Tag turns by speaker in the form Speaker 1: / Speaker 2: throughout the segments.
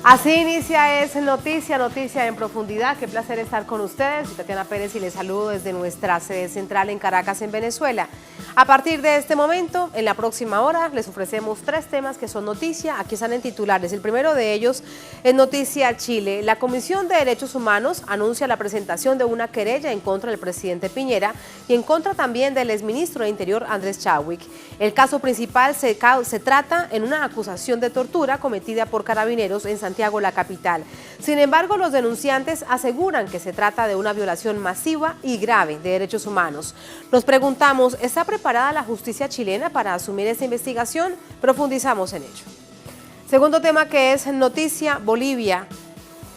Speaker 1: Así inicia Noticia en Profundidad. Qué placer estar con ustedes. Soy Tatiana Pérez y les saludo desde nuestra sede central en Caracas, en Venezuela. A partir de este momento, en la próxima hora, les ofrecemos 3 temas que son noticia. Aquí están en titulares. El primero de ellos es Noticia Chile. La Comisión de Derechos Humanos anuncia la presentación de una querella en contra del presidente Piñera y en contra también del exministro de Interior Andrés Chadwick. El caso principal se trata en una acusación de tortura cometida por carabineros en Santiago, la capital. Sin embargo, los denunciantes aseguran que se trata de una violación masiva y grave de derechos humanos. Nos preguntamos, ¿está preparada la justicia chilena para asumir esta investigación? Profundizamos en ello. Segundo tema que es Noticia Bolivia.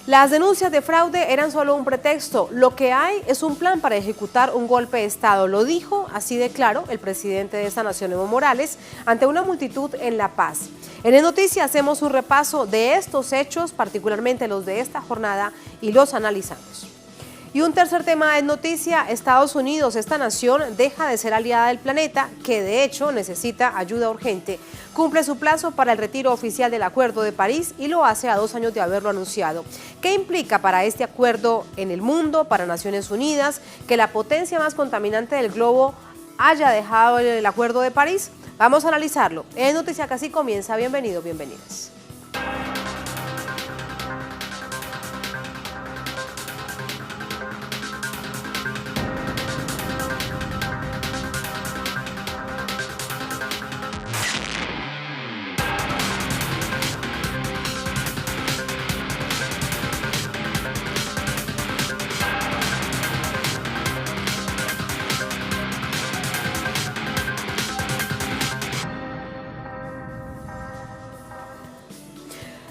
Speaker 1: Las denuncias de fraude eran solo un pretexto. Lo que hay es un plan para ejecutar un golpe de Estado. Lo dijo así de claro el presidente de esta nación, Evo Morales, ante una multitud en La Paz. En el Noticia hacemos un repaso de estos hechos, particularmente los de esta jornada, y los analizamos. Y un tercer tema es noticia: Estados Unidos, esta nación deja de ser aliada del planeta, que de hecho necesita ayuda urgente. Cumple su plazo para el retiro oficial del Acuerdo de París y lo hace a 2 años de haberlo anunciado. ¿Qué implica para este acuerdo en el mundo, para Naciones Unidas, que la potencia más contaminante del globo haya dejado el Acuerdo de París? Vamos a analizarlo. En Noticia que así comienza. Bienvenidos, bienvenidas.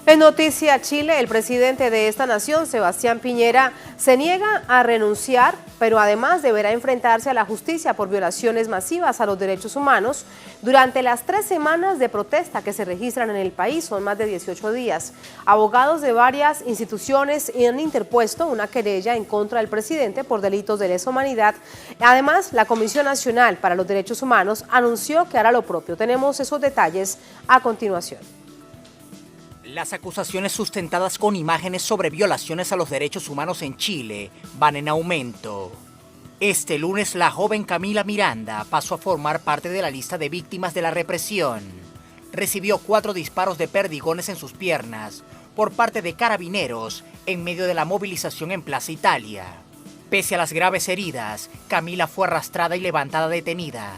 Speaker 1: En Noticia Chile, el presidente de esta nación, Sebastián Piñera, se niega a renunciar, pero además deberá enfrentarse a la justicia por violaciones masivas a los derechos humanos durante las 3 semanas de protesta que se registran en el país. Son más de 18 días. Abogados de varias instituciones han interpuesto una querella en contra del presidente por delitos de lesa humanidad. Además, la Comisión Nacional para los Derechos Humanos anunció que hará lo propio. Tenemos esos detalles a continuación.
Speaker 2: Las acusaciones sustentadas con imágenes sobre violaciones a los derechos humanos en Chile van en aumento. Este lunes, la joven Camila Miranda pasó a formar parte de la lista de víctimas de la represión. Recibió 4 disparos de perdigones en sus piernas por parte de carabineros en medio de la movilización en Plaza Italia. Pese a las graves heridas, Camila fue arrastrada y levantada detenida.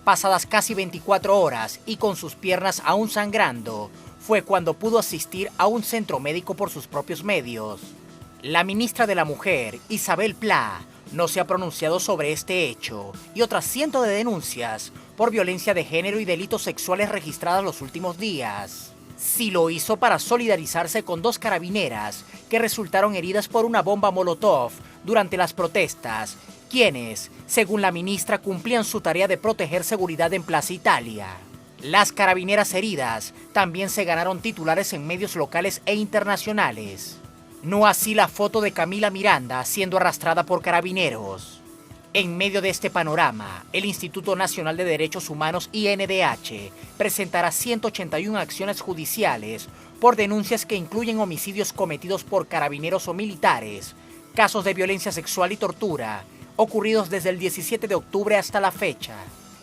Speaker 2: Pasadas casi 24 horas y con sus piernas aún sangrando, fue cuando pudo asistir a un centro médico por sus propios medios. La ministra de la Mujer, Isabel Pla, no se ha pronunciado sobre este hecho y otras cientos de denuncias por violencia de género y delitos sexuales registradas los últimos días. Sí lo hizo para solidarizarse con 2 carabineras que resultaron heridas por una bomba molotov durante las protestas, quienes, según la ministra, cumplían su tarea de proteger seguridad en Plaza Italia. Las carabineras heridas también se ganaron titulares en medios locales e internacionales. No así la foto de Camila Miranda siendo arrastrada por carabineros. En medio de este panorama, el Instituto Nacional de Derechos Humanos, INDH, presentará 181 acciones judiciales por denuncias que incluyen homicidios cometidos por carabineros o militares, casos de violencia sexual y tortura, ocurridos desde el 17 de octubre hasta la fecha.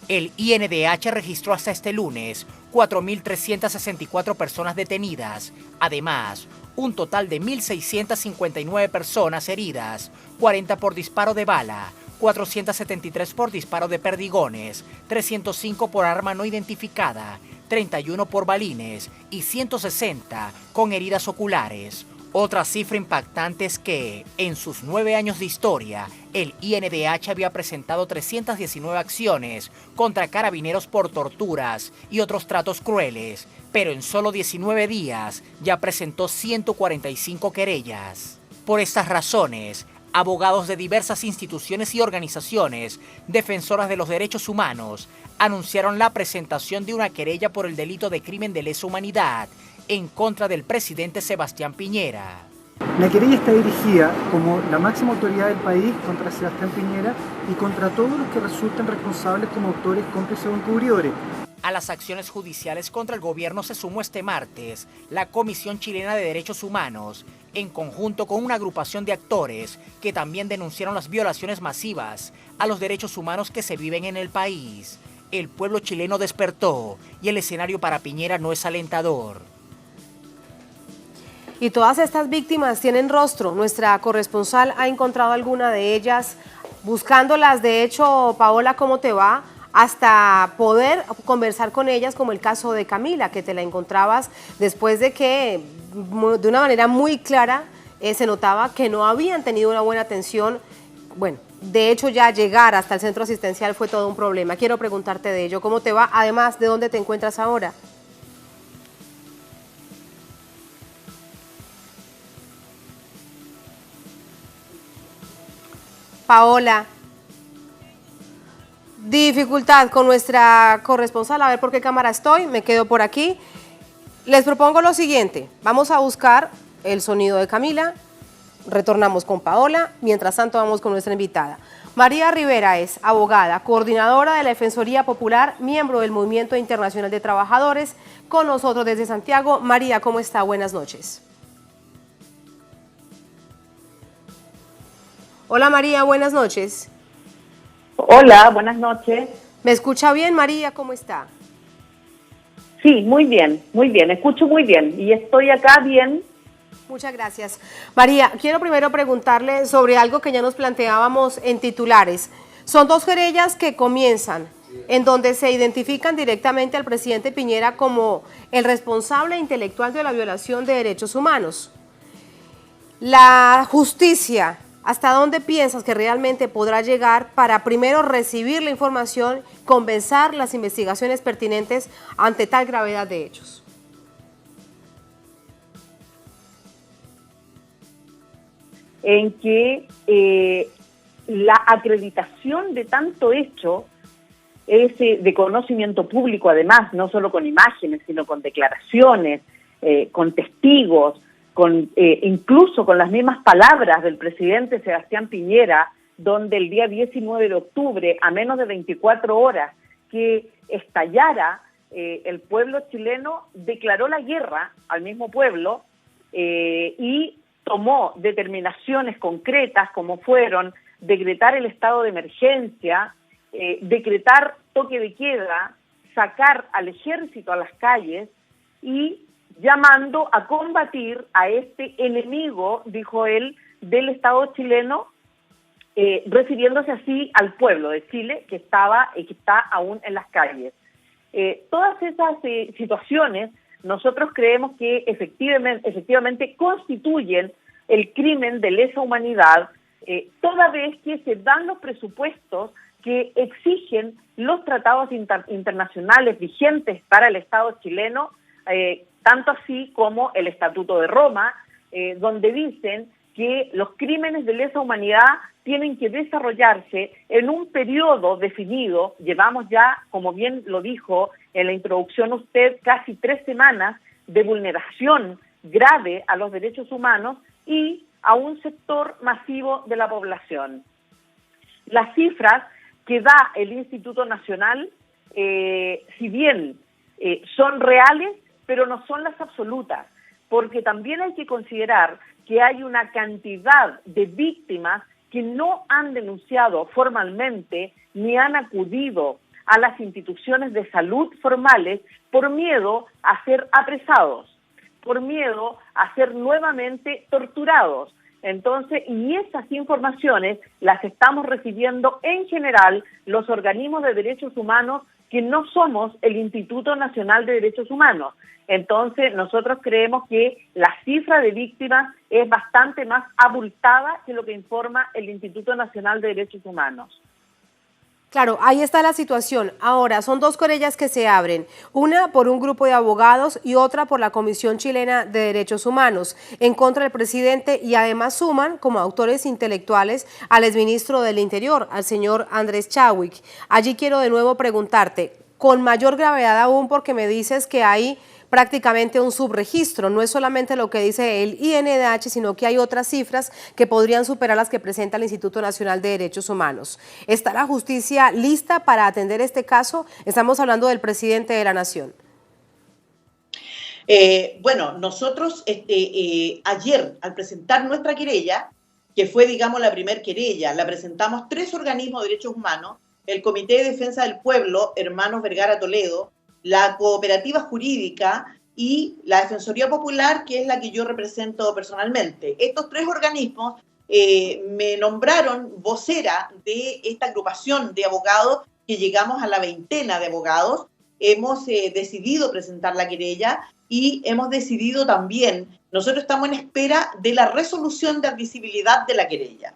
Speaker 2: El INDH registró hasta este lunes 4.364 personas detenidas, además, un total de 1.659 personas heridas, 40 por disparo de bala, 473 por disparo de perdigones, 305 por arma no identificada, 31 por balines y 160 con heridas oculares. Otra cifra impactante es que, en sus 9 años de historia, el INDH había presentado 319 acciones contra carabineros por torturas y otros tratos crueles, pero en solo 19 días ya presentó 145 querellas. Por estas razones, abogados de diversas instituciones y organizaciones defensoras de los derechos humanos anunciaron la presentación de una querella por el delito de crimen de lesa humanidad en contra del presidente Sebastián Piñera.
Speaker 3: La querella está dirigida como la máxima autoridad del país contra Sebastián Piñera y contra todos los que resulten responsables como autores, cómplices o encubridores.
Speaker 2: A las acciones judiciales contra el gobierno se sumó este martes la Comisión Chilena de Derechos Humanos, en conjunto con una agrupación de actores que también denunciaron las violaciones masivas a los derechos humanos que se viven en el país. El pueblo chileno despertó y el escenario para Piñera no es alentador.
Speaker 1: Y todas estas víctimas tienen rostro. Nuestra corresponsal ha encontrado alguna de ellas, buscándolas. De hecho, Paola, ¿cómo te va? Hasta poder conversar con ellas, como el caso de Camila, que te la encontrabas después de que de una manera muy clara se notaba que no habían tenido una buena atención. Bueno, de hecho ya llegar hasta el centro asistencial fue todo un problema. Quiero preguntarte de ello, ¿cómo te va? Además, ¿de dónde te encuentras ahora? Paola. Dificultad con nuestra corresponsal, a ver por qué cámara estoy, me quedo por aquí. Les propongo lo siguiente, vamos a buscar el sonido de Camila, retornamos con Paola, mientras tanto vamos con nuestra invitada. María Rivera es abogada, coordinadora de la Defensoría Popular, miembro del Movimiento Internacional de Trabajadores, con nosotros desde Santiago. María, ¿cómo está? Buenas noches. Hola María, buenas noches.
Speaker 4: Hola, buenas noches.
Speaker 1: ¿Me escucha bien, María? ¿Cómo está?
Speaker 4: Sí, muy bien, escucho muy bien y estoy acá bien.
Speaker 1: Muchas gracias. María, quiero primero preguntarle sobre algo que ya nos planteábamos en titulares. Son dos querellas que comienzan, en donde se identifican directamente al presidente Piñera como el responsable intelectual de la violación de derechos humanos. La justicia, ¿hasta dónde piensas que realmente podrá llegar para primero recibir la información, comenzar las investigaciones pertinentes ante tal gravedad de hechos?
Speaker 4: En que la acreditación de tanto hecho es de conocimiento público, además, no solo con imágenes, sino con declaraciones, con testigos, incluso con las mismas palabras del presidente Sebastián Piñera, donde el día 19 de octubre, a menos de 24 horas que estallara, el pueblo chileno declaró la guerra al mismo pueblo y tomó determinaciones concretas como fueron decretar el estado de emergencia, decretar toque de queda, sacar al ejército a las calles y llamando a combatir a este enemigo, dijo él, del Estado chileno, refiriéndose así al pueblo de Chile que está aún en las calles. Todas esas situaciones nosotros creemos que efectivamente constituyen el crimen de lesa humanidad, toda vez que se dan los presupuestos que exigen los tratados internacionales vigentes para el Estado chileno, tanto así como el Estatuto de Roma, donde dicen que los crímenes de lesa humanidad tienen que desarrollarse en un periodo definido. Llevamos ya, como bien lo dijo en la introducción usted, casi 3 semanas de vulneración grave a los derechos humanos y a un sector masivo de la población. Las cifras que da el Instituto Nacional, si bien son reales, pero no son las absolutas, porque también hay que considerar que hay una cantidad de víctimas que no han denunciado formalmente ni han acudido a las instituciones de salud formales por miedo a ser apresados, por miedo a ser nuevamente torturados. Entonces, y esas informaciones las estamos recibiendo en general los organismos de derechos humanos que no somos el Instituto Nacional de Derechos Humanos. Entonces, nosotros creemos que la cifra de víctimas es bastante más abultada que lo que informa el Instituto Nacional de Derechos Humanos.
Speaker 1: Claro, ahí está la situación. Ahora, son dos querellas que se abren, una por un grupo de abogados y otra por la Comisión Chilena de Derechos Humanos en contra del presidente, y además suman como autores intelectuales al exministro del Interior, al señor Andrés Chadwick. Allí quiero de nuevo preguntarte, con mayor gravedad aún, porque me dices que hay prácticamente un subregistro. No es solamente lo que dice el INDH, sino que hay otras cifras que podrían superar las que presenta el Instituto Nacional de Derechos Humanos. ¿Está la justicia lista para atender este caso? Estamos hablando del presidente de la Nación.
Speaker 5: Bueno, nosotros ayer, al presentar nuestra querella, que fue, digamos, la primer querella, la presentamos 3 organismos de derechos humanos, el Comité de Defensa del Pueblo, Hermanos Vergara Toledo, la Cooperativa Jurídica y la Defensoría Popular, que es la que yo represento personalmente. Estos 3 organismos me nombraron vocera de esta agrupación de abogados, que llegamos a la 20ª de abogados. Hemos decidido presentar la querella y hemos decidido también, nosotros estamos en espera de la resolución de admisibilidad de la querella.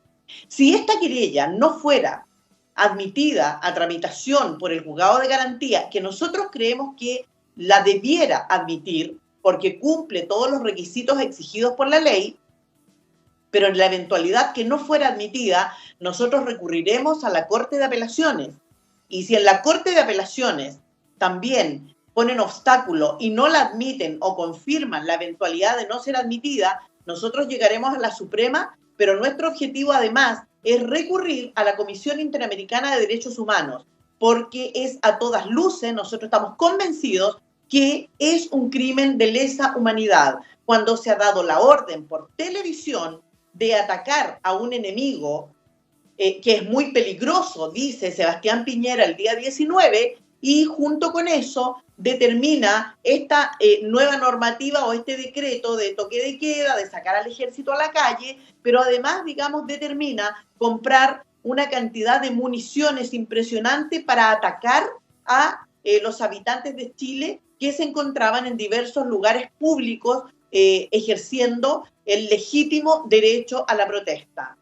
Speaker 5: Si esta querella no fuera admitida a tramitación por el juzgado de garantía, que nosotros creemos que la debiera admitir porque cumple todos los requisitos exigidos por la ley, pero en la eventualidad que no fuera admitida, nosotros recurriremos a la Corte de Apelaciones. Y si en la Corte de Apelaciones también ponen obstáculo y no la admiten o confirman la eventualidad de no ser admitida, nosotros llegaremos a la Suprema, pero nuestro objetivo además es recurrir a la Comisión Interamericana de Derechos Humanos, porque es a todas luces, nosotros estamos convencidos que es un crimen de lesa humanidad cuando se ha dado la orden por televisión de atacar a un enemigo que es muy peligroso, dice Sebastián Piñera el día 19, y junto con eso determina esta nueva normativa o este decreto de toque de queda, de sacar al ejército a la calle, pero además, digamos, determina comprar una cantidad de municiones impresionante para atacar a los habitantes de Chile que se encontraban en diversos lugares públicos ejerciendo el legítimo derecho a la protesta.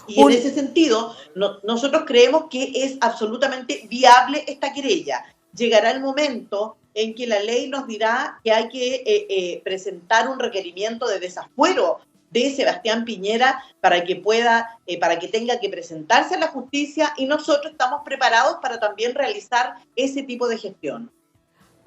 Speaker 5: Y en ese sentido, nosotros creemos que es absolutamente viable esta querella. Llegará el momento en que la ley nos dirá que hay que presentar un requerimiento de desafuero de Sebastián Piñera para que pueda, para que tenga que presentarse a la justicia, y nosotros estamos preparados para también realizar ese tipo de gestión.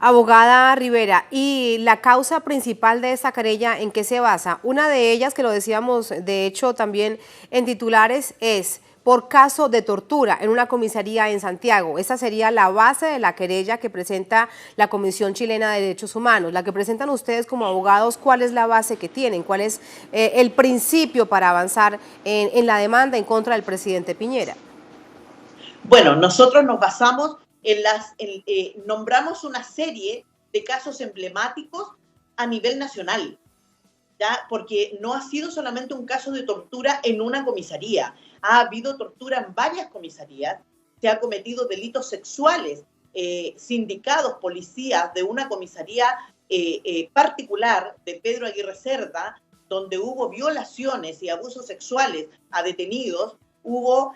Speaker 1: Abogada Rivera, ¿y la causa principal de esta querella en qué se basa? Una de ellas, que lo decíamos de hecho también en titulares, es por caso de tortura en una comisaría en Santiago. Esa sería la base de la querella que presenta la Comisión Chilena de Derechos Humanos. La que presentan ustedes como abogados, ¿cuál es la base que tienen? ¿Cuál es el principio para avanzar en la demanda en contra del presidente Piñera?
Speaker 5: Bueno, nosotros nos basamos nombramos una serie de casos emblemáticos a nivel nacional, ¿ya? Porque no ha sido solamente un caso de tortura en una comisaría, ha habido tortura en varias comisarías, se han cometido delitos sexuales, sindicados, policías de una comisaría particular de Pedro Aguirre Cerda, donde hubo violaciones y abusos sexuales a detenidos. Hubo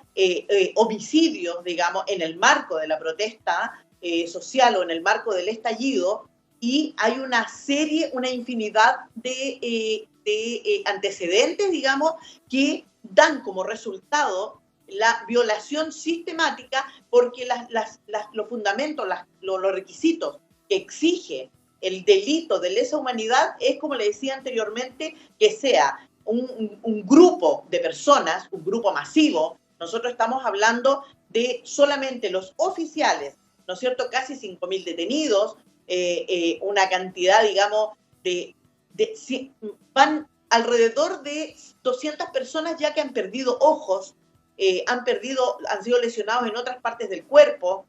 Speaker 5: homicidios, digamos, en el marco de la protesta social o en el marco del estallido, y hay una infinidad de antecedentes, digamos, que dan como resultado la violación sistemática, porque los fundamentos, los requisitos que exige el delito de lesa humanidad es, como le decía anteriormente, que sea un grupo de personas, un grupo masivo. Nosotros estamos hablando de solamente los oficiales, ¿no es cierto?, casi 5.000 detenidos, una cantidad, digamos, van alrededor de 200 personas ya que han perdido ojos, han sido lesionados en otras partes del cuerpo,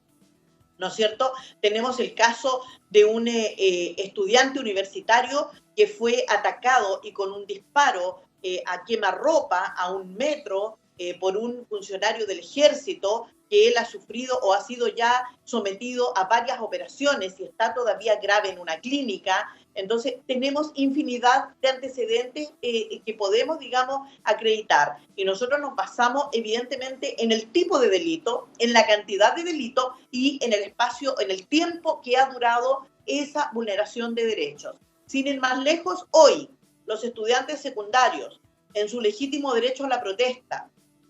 Speaker 5: ¿no es cierto? Tenemos el caso de un estudiante universitario que fue atacado y con un disparo a quemarropa a un metro por un funcionario del ejército, que él ha sufrido o ha sido ya sometido a varias operaciones y está todavía grave en una clínica. Entonces tenemos infinidad de antecedentes que podemos, digamos, acreditar, y nosotros nos basamos evidentemente en el tipo de delito, en la cantidad de delito y en el espacio, en el tiempo que ha durado esa vulneración de derechos. Sin ir más lejos, hoy los estudiantes secundarios, en su legítimo derecho a la protesta,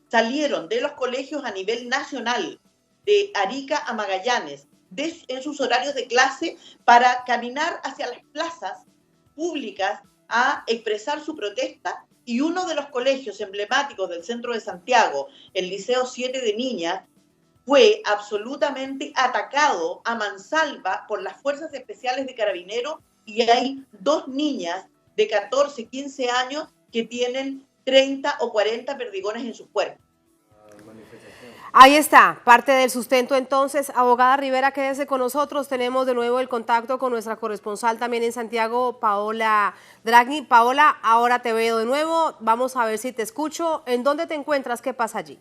Speaker 5: salieron de los colegios a nivel nacional, de Arica a Magallanes, en sus horarios de clase para caminar hacia las plazas públicas a expresar su protesta, y uno de los colegios emblemáticos del centro de Santiago, el Liceo 7 de Niñas, fue absolutamente atacado a mansalva por las fuerzas especiales de Carabineros, y hay 2 niñas de 14, 15 años que tienen 30 o 40 perdigones en sus cuerpos.
Speaker 1: Ahí está, parte del sustento entonces. Abogada Rivera, quédese con nosotros. Tenemos de nuevo el contacto con nuestra corresponsal también en Santiago, Paola Dragni. Paola, ahora te veo de nuevo. Vamos a ver si te escucho. ¿En dónde te encuentras? ¿Qué pasa allí?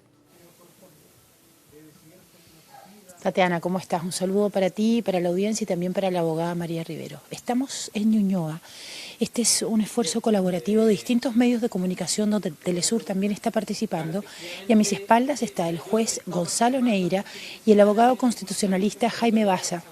Speaker 6: Tatiana, ¿cómo estás? Un saludo para ti, para la audiencia y también para la abogada María Rivero. Estamos en Ñuñoa. Este es un esfuerzo colaborativo de distintos medios de comunicación donde Telesur también está participando, y a mis espaldas está el juez Gonzalo Neira y el abogado constitucionalista Jaime Baza.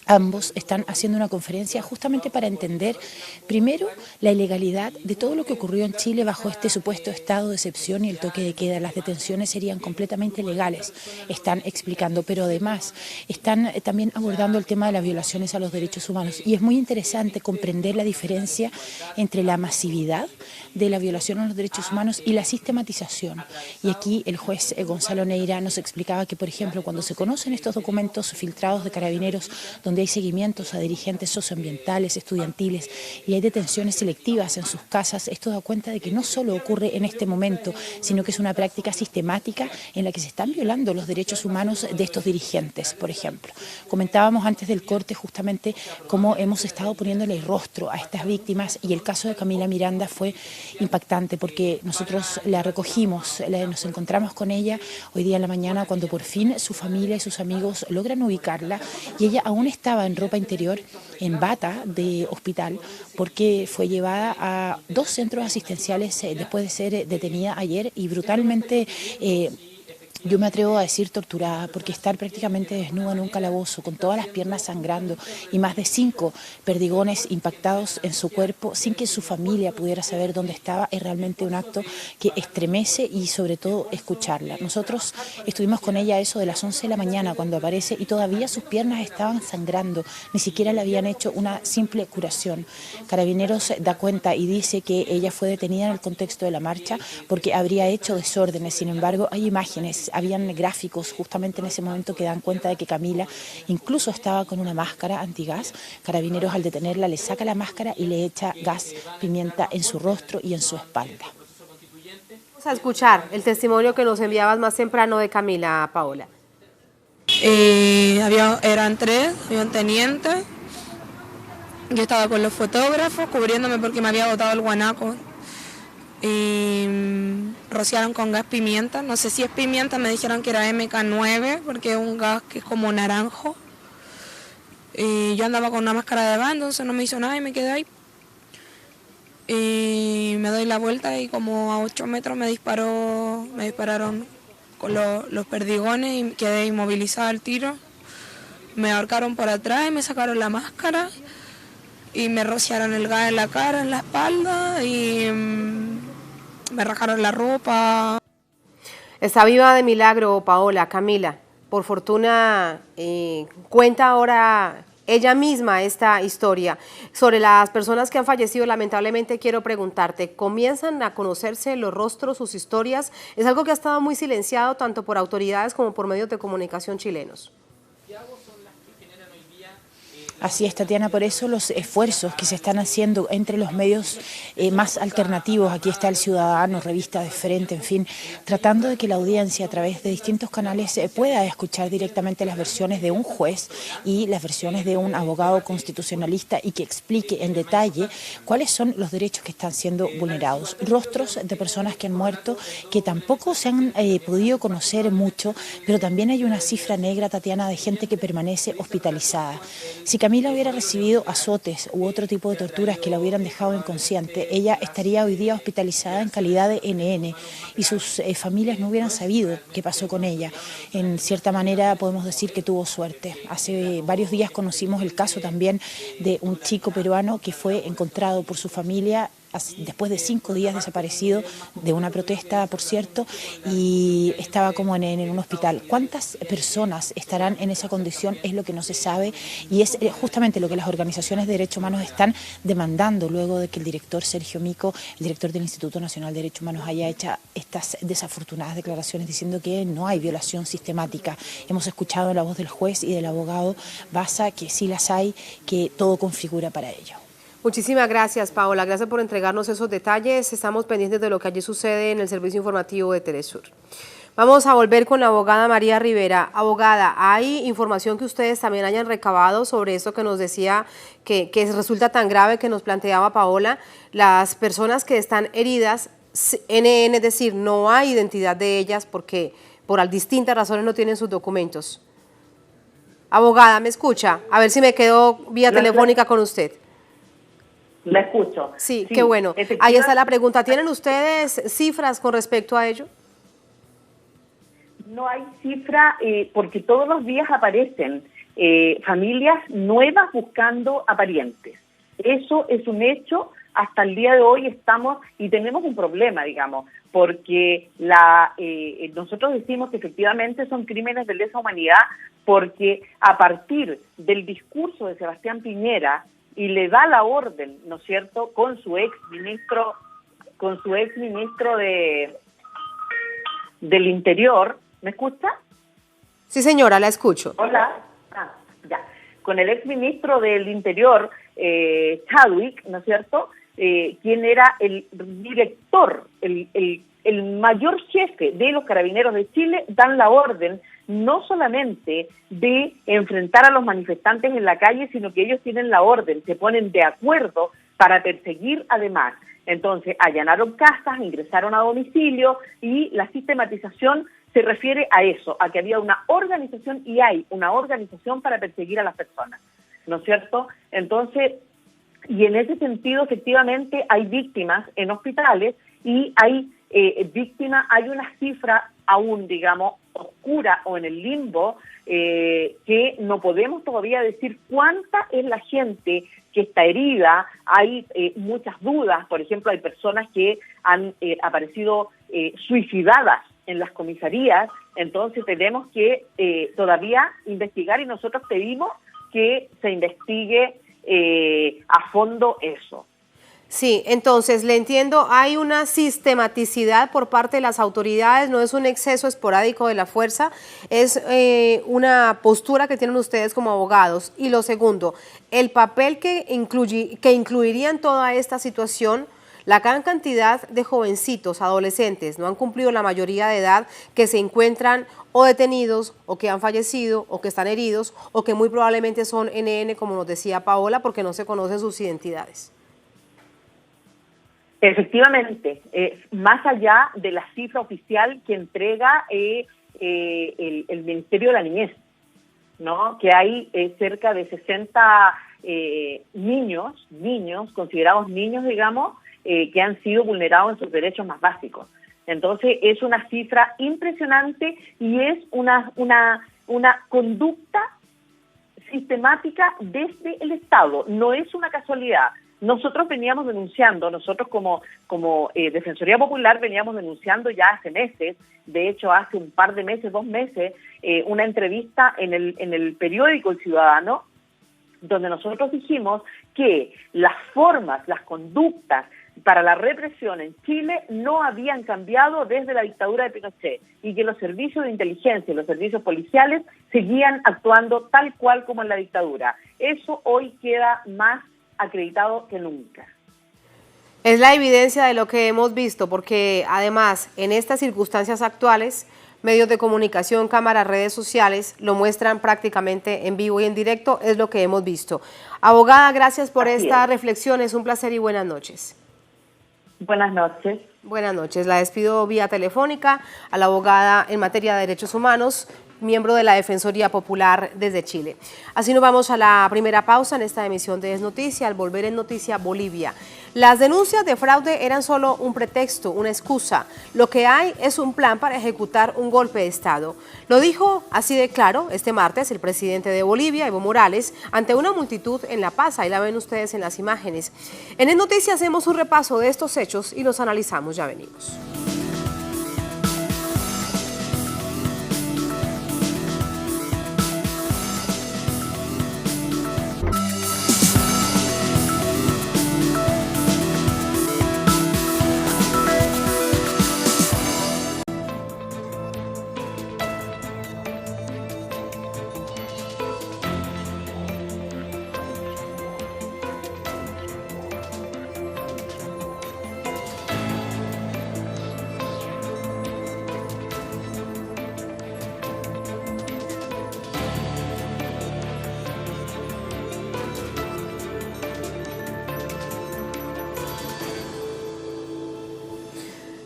Speaker 6: Ambos están haciendo una conferencia justamente para entender, primero, la ilegalidad de todo lo que ocurrió en Chile bajo este supuesto estado de excepción y el toque de queda. Las detenciones serían completamente legales, están explicando, pero además están también abordando el tema de las violaciones a los derechos humanos. Y es muy interesante comprender la diferencia entre la masividad de la violación a los derechos humanos y la sistematización. Y aquí el juez Gonzalo Neira nos explicaba que, por ejemplo, cuando se conocen estos documentos filtrados de Carabineros, donde hay seguimientos a dirigentes socioambientales, estudiantiles, y hay detenciones selectivas en sus casas, esto da cuenta de que no solo ocurre en este momento, sino que es una práctica sistemática en la que se están violando los derechos humanos de estos dirigentes, por ejemplo. Comentábamos antes del corte justamente cómo hemos estado poniéndole el rostro a estas víctimas, y el caso de Camila Miranda fue impactante porque nosotros la recogimos, nos encontramos con ella hoy día en la mañana cuando por fin su familia y sus amigos logran ubicarla, y ella aún estaba en ropa interior, en bata de hospital, porque fue llevada a 2 centros asistenciales después de ser detenida ayer y brutalmente yo me atrevo a decir torturada, porque estar prácticamente desnuda en un calabozo con todas las piernas sangrando y más de 5 perdigones impactados en su cuerpo sin que su familia pudiera saber dónde estaba es realmente un acto que estremece, y sobre todo escucharla. Nosotros estuvimos con ella a eso de las 11 de la mañana cuando aparece y todavía sus piernas estaban sangrando, ni siquiera le habían hecho una simple curación. Carabineros da cuenta y dice que ella fue detenida en el contexto de la marcha porque habría hecho desórdenes. Sin embargo, hay imágenes, habían gráficos justamente en ese momento que dan cuenta de que Camila incluso estaba con una máscara antigas. Carabineros, al detenerla, le saca la máscara y le echa gas pimienta en su rostro y en su espalda.
Speaker 1: Vamos a escuchar el testimonio que nos enviabas más temprano de Camila, Paola.
Speaker 7: Eran 3, había un teniente. Yo estaba con los fotógrafos cubriéndome porque me había botado el guanaco. Y rociaron con gas pimienta, no sé si es pimienta, me dijeron que era MK9 porque es un gas que es como naranjo, y yo andaba con una máscara de gas, entonces no me hizo nada y me quedé ahí, y me doy la vuelta y como a 8 metros me dispararon con los perdigones y quedé inmovilizada al tiro. Me ahorcaron por atrás y me sacaron la máscara y me rociaron el gas en la cara, en la espalda, y me rajaron la ropa.
Speaker 1: Está viva de milagro, Paola. Camila, por fortuna, cuenta ahora ella misma esta historia. Sobre las personas que han fallecido, lamentablemente quiero preguntarte, ¿comienzan a conocerse los rostros, sus historias? Es algo que ha estado muy silenciado tanto por autoridades como por medios de comunicación chilenos.
Speaker 6: Así es, Tatiana, por eso los esfuerzos que se están haciendo entre los medios más alternativos, aquí está El Ciudadano, Revista de Frente, en fin, tratando de que la audiencia a través de distintos canales pueda escuchar directamente las versiones de un juez y las versiones de un abogado constitucionalista y que explique en detalle cuáles son los derechos que están siendo vulnerados. Rostros de personas que han muerto, que tampoco se han podido conocer mucho, pero también hay una cifra negra, Tatiana, de gente que permanece hospitalizada. Si Camila hubiera recibido azotes u otro tipo de torturas que la hubieran dejado inconsciente, ella estaría hoy día hospitalizada en calidad de NN y sus familias no hubieran sabido qué pasó con ella. En cierta manera podemos decir que tuvo suerte. Hace varios días conocimos el caso también de un chico peruano que fue encontrado por su familia después de 5 días desaparecido de una protesta, por cierto, y estaba como en un hospital. ¿Cuántas personas estarán en esa condición? Es lo que no se sabe y es justamente lo que las organizaciones de derechos humanos están demandando luego de que el director Sergio Mico, el director del Instituto Nacional de Derechos Humanos, haya hecho estas desafortunadas declaraciones diciendo que no hay violación sistemática. Hemos escuchado la voz del juez y del abogado Baza que sí las hay, que todo configura para ello.
Speaker 1: Muchísimas gracias, Paola. Gracias por entregarnos esos detalles. Estamos pendientes de lo que allí sucede en el servicio informativo de Telesur. Vamos a volver con la abogada María Rivera. Abogada, ¿hay información que ustedes también hayan recabado sobre esto que nos decía que resulta tan grave que nos planteaba Paola? Las personas que están heridas, NN, es decir, no hay identidad de ellas porque por distintas razones no tienen sus documentos. Abogada, ¿me escucha? A ver si me quedo vía telefónica con usted.
Speaker 4: La escucho.
Speaker 1: Sí, qué bueno. Ahí está la pregunta. ¿Tienen ustedes cifras con respecto a ello?
Speaker 4: No hay cifra porque todos los días aparecen familias nuevas buscando a parientes. Eso es un hecho. Hasta el día de hoy estamos y tenemos un problema, digamos, porque nosotros decimos que efectivamente son crímenes de lesa humanidad porque a partir del discurso de Sebastián Piñera y le da la orden, ¿no es cierto?, con su ex ministro del Interior. ¿Me escucha?
Speaker 1: Sí, señora, la escucho.
Speaker 4: Hola. Ya. Con el ex ministro del Interior, Chadwick, ¿no es cierto?, quien era el director, el mayor jefe de los Carabineros de Chile, dan la orden no solamente de enfrentar a los manifestantes en la calle, sino que ellos tienen la orden, se ponen de acuerdo para perseguir además. Entonces, allanaron casas, ingresaron a domicilio y la sistematización se refiere a eso, a que había una organización y hay una organización para perseguir a las personas, ¿no es cierto? Entonces, y en ese sentido, efectivamente, hay víctimas en hospitales y hay víctimas, hay una cifra aún, digamos, oscura o en el limbo, que no podemos todavía decir cuánta es la gente que está herida. Hay muchas dudas, por ejemplo, hay personas que han aparecido suicidadas en las comisarías, entonces tenemos que todavía investigar y nosotros pedimos que se investigue a fondo eso.
Speaker 1: Sí, entonces le entiendo, hay una sistematicidad por parte de las autoridades, no es un exceso esporádico de la fuerza, es una postura que tienen ustedes como abogados. Y lo segundo, el papel que incluiría en toda esta situación la gran cantidad de jovencitos, adolescentes, no han cumplido la mayoría de edad, que se encuentran o detenidos, o que han fallecido, o que están heridos, o que muy probablemente son NN, como nos decía Paola, porque no se conocen sus identidades.
Speaker 4: Efectivamente, más allá de la cifra oficial que entrega el Ministerio de la Niñez, ¿no?, que hay cerca de 60 niños, considerados niños, digamos, que han sido vulnerados en sus derechos más básicos. Entonces, es una cifra impresionante y es una conducta sistemática desde el Estado, no es una casualidad. Nosotros veníamos denunciando, nosotros como Defensoría Popular veníamos denunciando ya hace meses, de hecho hace un par de meses, 2 meses, una entrevista en el periódico El Ciudadano, donde nosotros dijimos que las formas, las conductas para la represión en Chile no habían cambiado desde la dictadura de Pinochet y que los servicios de inteligencia y los servicios policiales seguían actuando tal cual como en la dictadura. Eso hoy queda más acreditado que nunca.
Speaker 1: Es la evidencia de lo que hemos visto, porque además en estas circunstancias actuales, medios de comunicación, cámaras, redes sociales lo muestran prácticamente en vivo y en directo, es lo que hemos visto. Abogada, gracias por esta reflexión, es un placer y buenas noches.
Speaker 4: Buenas noches.
Speaker 1: Buenas noches, la despido vía telefónica a la abogada en materia de derechos humanos, miembro de la Defensoría Popular desde Chile. Así nos vamos a la primera pausa en esta emisión de Es Noticia. Al volver en Noticia Bolivia, las denuncias de fraude eran solo un pretexto, una excusa. Lo que hay es un plan para ejecutar un golpe de Estado. Lo dijo así de claro este martes el presidente de Bolivia, Evo Morales, ante una multitud en La Paz. Ahí la ven ustedes en las imágenes. En Es Noticia hacemos un repaso de estos hechos y los analizamos. Ya venimos.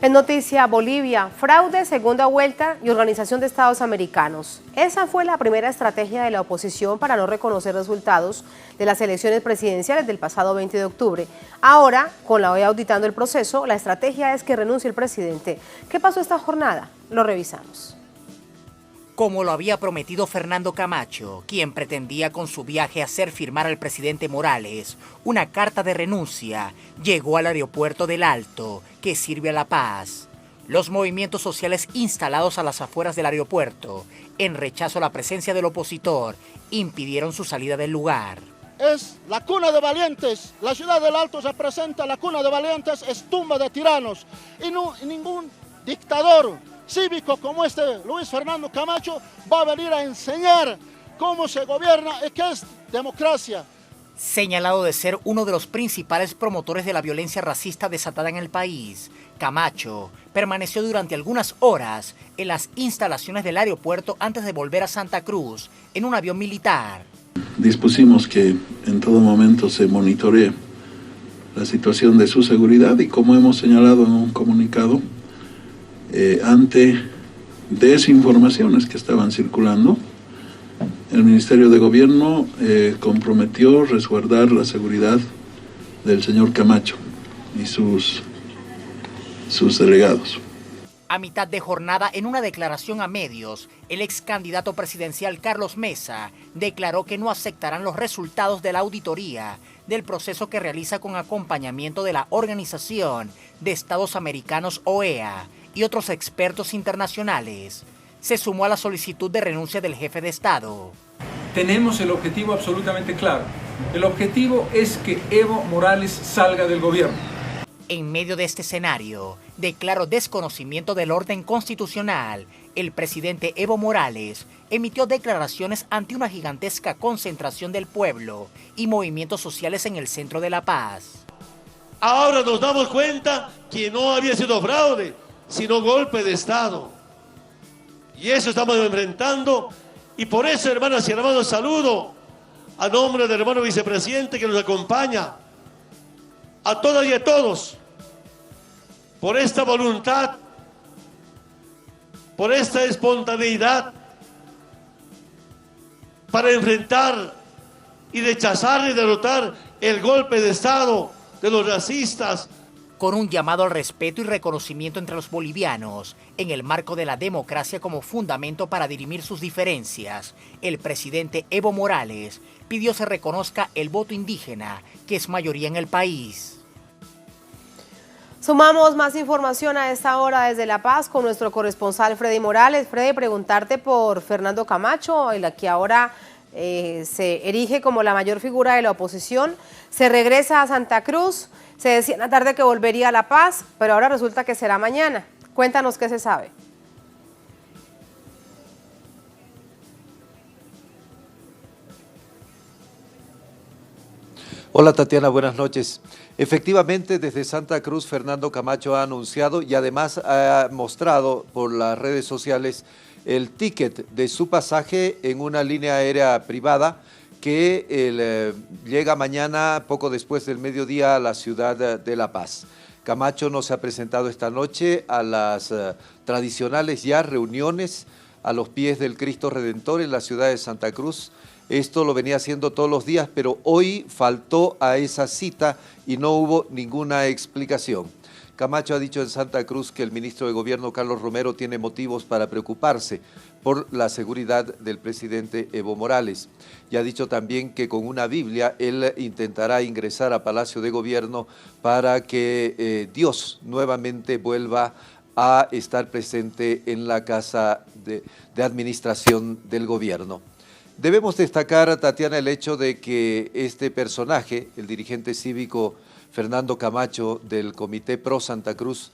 Speaker 1: En Noticia Bolivia, fraude, segunda vuelta y Organización de Estados Americanos. Esa fue la primera estrategia de la oposición para no reconocer resultados de las elecciones presidenciales del pasado 20 de octubre. Ahora, con la OEA auditando el proceso, la estrategia es que renuncie el presidente. ¿Qué pasó esta jornada? Lo revisamos.
Speaker 2: Como lo había prometido Fernando Camacho, quien pretendía con su viaje hacer firmar al presidente Morales una carta de renuncia, llegó al aeropuerto del Alto, que sirve a La Paz. Los movimientos sociales instalados a las afueras del aeropuerto, en rechazo a la presencia del opositor, impidieron su salida del lugar.
Speaker 8: Es la cuna de valientes, la ciudad del Alto representa la cuna de valientes, es tumba de tiranos, y ningún dictador cívico como este Luis Fernando Camacho va a venir a enseñar cómo se gobierna y qué es democracia.
Speaker 2: Señalado de ser uno de los principales promotores de la violencia racista desatada en el país, Camacho permaneció durante algunas horas en las instalaciones del aeropuerto antes de volver a Santa Cruz en un avión militar.
Speaker 9: Dispusimos que en todo momento se monitoree la situación de su seguridad y, como hemos señalado en un comunicado, ante desinformaciones que estaban circulando, el Ministerio de Gobierno comprometió resguardar la seguridad del señor Camacho y sus delegados.
Speaker 2: A mitad de jornada, en una declaración a medios, el ex candidato presidencial Carlos Mesa declaró que no aceptarán los resultados de la auditoría del proceso que realiza con acompañamiento de la Organización de Estados Americanos, OEA, y otros expertos internacionales. Se sumó a la solicitud de renuncia del jefe de Estado.
Speaker 10: Tenemos el objetivo absolutamente claro. El objetivo es que Evo Morales salga del gobierno.
Speaker 2: En medio de este escenario, de claro desconocimiento del orden constitucional, el presidente Evo Morales emitió declaraciones ante una gigantesca concentración del pueblo y movimientos sociales en el centro de La Paz.
Speaker 11: Ahora nos damos cuenta que no había sido fraude, sino golpe de Estado. Y eso estamos enfrentando, y por eso, hermanas y hermanos, saludo a nombre del hermano vicepresidente que nos acompaña, a todas y a todos, por esta voluntad, por esta espontaneidad, para enfrentar y rechazar y derrotar el golpe de Estado de los racistas.
Speaker 2: Con un llamado al respeto y reconocimiento entre los bolivianos, en el marco de la democracia como fundamento para dirimir sus diferencias, el presidente Evo Morales pidió se reconozca el voto indígena, que es mayoría en el país.
Speaker 1: Sumamos más información a esta hora desde La Paz con nuestro corresponsal Freddy Morales. Freddy, preguntarte por Fernando Camacho, el que ahora se erige como la mayor figura de la oposición. Se regresa a Santa Cruz. Se decía en la tarde que volvería a La Paz, pero ahora resulta que será mañana. Cuéntanos qué se sabe.
Speaker 12: Hola Tatiana, buenas noches. Efectivamente, desde Santa Cruz, Fernando Camacho ha anunciado y además ha mostrado por las redes sociales el ticket de su pasaje en una línea aérea privada que llega mañana, poco después del mediodía, a la ciudad de La Paz. Camacho no se ha presentado esta noche a las tradicionales ya reuniones a los pies del Cristo Redentor en la ciudad de Santa Cruz. Esto lo venía haciendo todos los días, pero hoy faltó a esa cita y no hubo ninguna explicación. Camacho ha dicho en Santa Cruz que el ministro de Gobierno, Carlos Romero, tiene motivos para preocuparse por la seguridad del presidente Evo Morales. Y ha dicho también que con una Biblia él intentará ingresar a Palacio de Gobierno para que Dios nuevamente vuelva a estar presente en la Casa de Administración del Gobierno. Debemos destacar, Tatiana, el hecho de que este personaje, el dirigente cívico Fernando Camacho del Comité Pro Santa Cruz,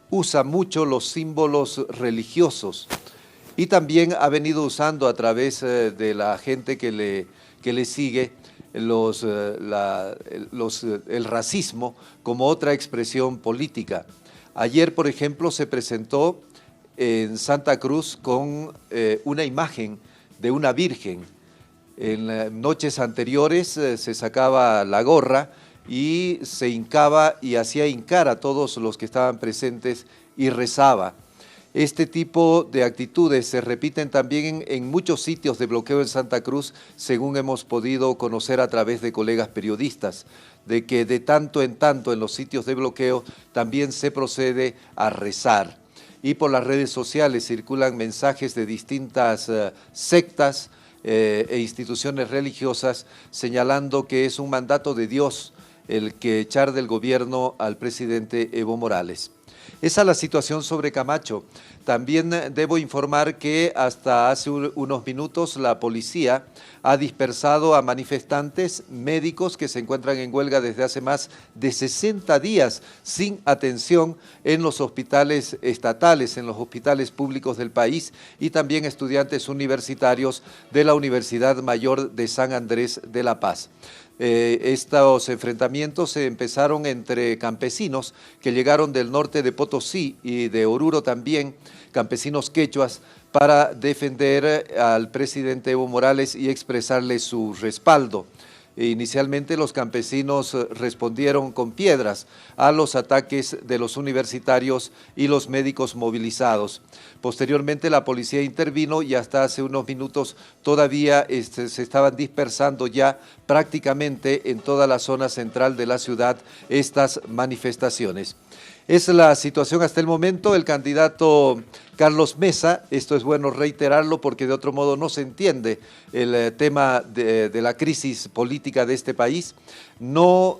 Speaker 12: usa mucho los símbolos religiosos y también ha venido usando a través de la gente que le sigue el racismo como otra expresión política. Ayer, por ejemplo, se presentó en Santa Cruz con una imagen de una virgen. En noches anteriores se sacaba la gorra y se hincaba y hacía hincar a todos los que estaban presentes y rezaba. Este tipo de actitudes se repiten también en muchos sitios de bloqueo en Santa Cruz, según hemos podido conocer a través de colegas periodistas, de que de tanto en tanto en los sitios de bloqueo también se procede a rezar. Y por las redes sociales circulan mensajes de distintas sectas e instituciones religiosas señalando que es un mandato de Dios el que echar del gobierno al presidente Evo Morales. Esa es la situación sobre Camacho. También debo informar que hasta hace unos minutos la policía ha dispersado a manifestantes médicos que se encuentran en huelga desde hace más de 60 días sin atención en los hospitales estatales, en los hospitales públicos del país y también estudiantes universitarios de la Universidad Mayor de San Andrés de La Paz. Estos enfrentamientos se empezaron entre campesinos que llegaron del norte de Potosí y de Oruro también, campesinos quechuas, para defender al presidente Evo Morales y expresarle su respaldo. Inicialmente los campesinos respondieron con piedras a los ataques de los universitarios y los médicos movilizados. Posteriormente la policía intervino y hasta hace unos minutos todavía se estaban dispersando ya prácticamente en toda la zona central de la ciudad estas manifestaciones. Es la situación hasta el momento. El candidato Carlos Mesa, esto es bueno reiterarlo porque de otro modo no se entiende el tema de la crisis política de este país, no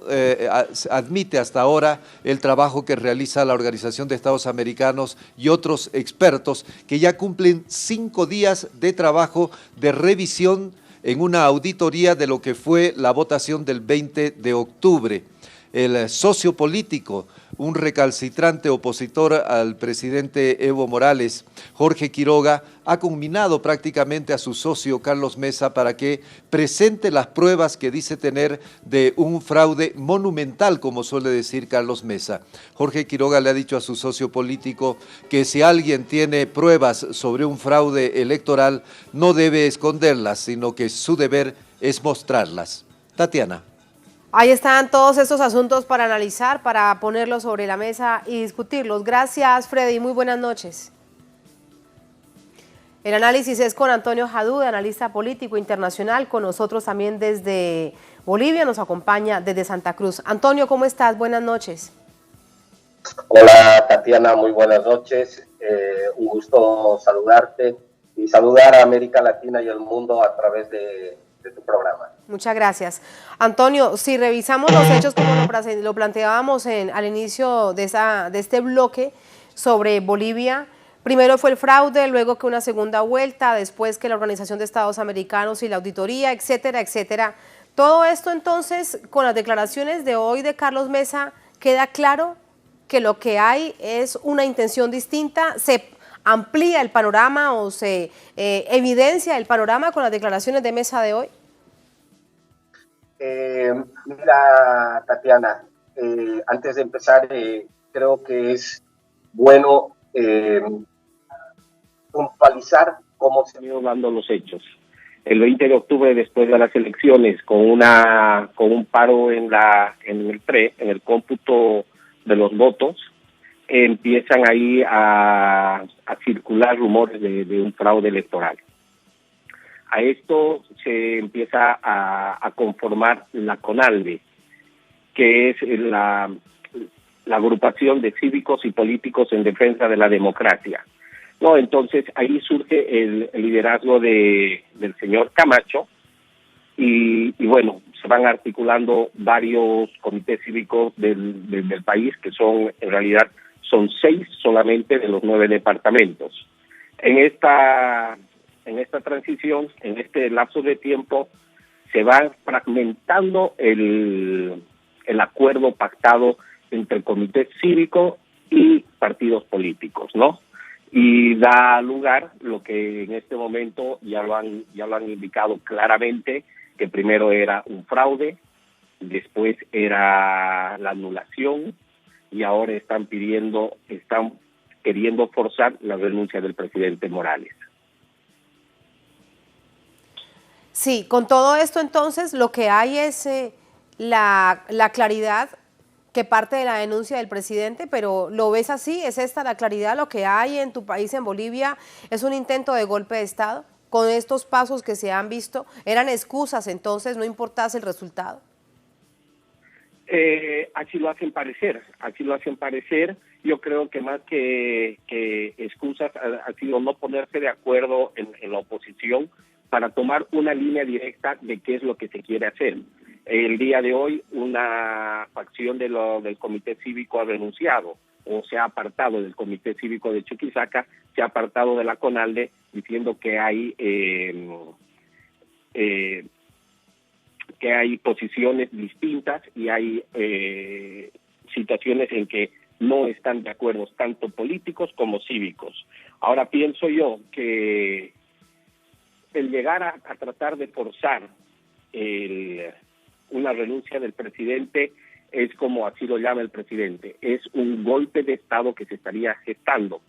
Speaker 12: admite hasta ahora el trabajo que realiza la Organización de Estados Americanos y otros expertos que ya cumplen 5 días de trabajo de revisión en una auditoría de lo que fue la votación del 20 de octubre. El socio político, un recalcitrante opositor al presidente Evo Morales, Jorge Quiroga, ha conminado prácticamente a su socio Carlos Mesa para que presente las pruebas que dice tener de un fraude monumental, como suele decir Carlos Mesa. Jorge Quiroga le ha dicho a su socio político que si alguien tiene pruebas sobre un fraude electoral, no debe esconderlas, sino que su deber es mostrarlas. Tatiana.
Speaker 1: Ahí están todos estos asuntos para analizar, para ponerlos sobre la mesa y discutirlos. Gracias, Freddy. Muy buenas noches. El análisis es con Antonio Jadú, analista político internacional, con nosotros también desde Bolivia, nos acompaña desde Santa Cruz. Antonio, ¿cómo estás? Buenas noches.
Speaker 13: Hola, Tatiana, muy buenas noches. Un gusto saludarte y saludar a América Latina y al mundo a través de tu programa.
Speaker 1: Muchas gracias. Antonio, si revisamos los hechos como lo planteábamos al inicio de este bloque sobre Bolivia, primero fue el fraude, luego que una segunda vuelta, después que la Organización de Estados Americanos y la auditoría, etcétera, etcétera. Todo esto entonces, con las declaraciones de hoy de Carlos Mesa, queda claro que lo que hay es una intención distinta, se amplía el panorama o se evidencia el panorama con las declaraciones de Mesa de hoy.
Speaker 13: Mira, Tatiana, antes de empezar, creo que es bueno puntualizar cómo se han ido dando los hechos. El 20 de octubre, después de las elecciones, con un paro en el PRE, en el cómputo de los votos,
Speaker 14: empiezan ahí a circular rumores de un fraude electoral. A esto se empieza a conformar la CONALDE, que es la agrupación de cívicos y políticos en defensa de la democracia. No, entonces ahí surge el liderazgo del señor Camacho y bueno, se van articulando varios comités cívicos del país, que son, en realidad, son 6 solamente de los 9 departamentos. En esta transición, en este lapso de tiempo, se va fragmentando el acuerdo pactado entre el comité cívico y partidos políticos, ¿no? Y da lugar lo que en este momento ya lo han indicado claramente, que primero era un fraude, después era la anulación y ahora están queriendo forzar la renuncia del presidente Morales.
Speaker 1: Sí, con todo esto entonces lo que hay es la claridad que parte de la denuncia del presidente, pero ¿lo ves así? ¿Es esta la claridad? ¿Lo que hay en tu país, en Bolivia, es un intento de golpe de Estado? Con estos pasos que se han visto, ¿eran excusas entonces, no importase el resultado?
Speaker 14: Así lo hacen parecer. Yo creo que más que excusas ha sido no ponerse de acuerdo en la oposición para tomar una línea directa de qué es lo que se quiere hacer. El día de hoy una facción del Comité Cívico ha renunciado o se ha apartado del Comité Cívico de Chuquisaca, se ha apartado de la CONALDE diciendo que hay posiciones distintas y hay situaciones en que no están de acuerdo tanto políticos como cívicos. Ahora pienso yo que el llegar a tratar de forzar una renuncia del presidente es, como así lo llama el presidente, es un golpe de Estado que se estaría gestando.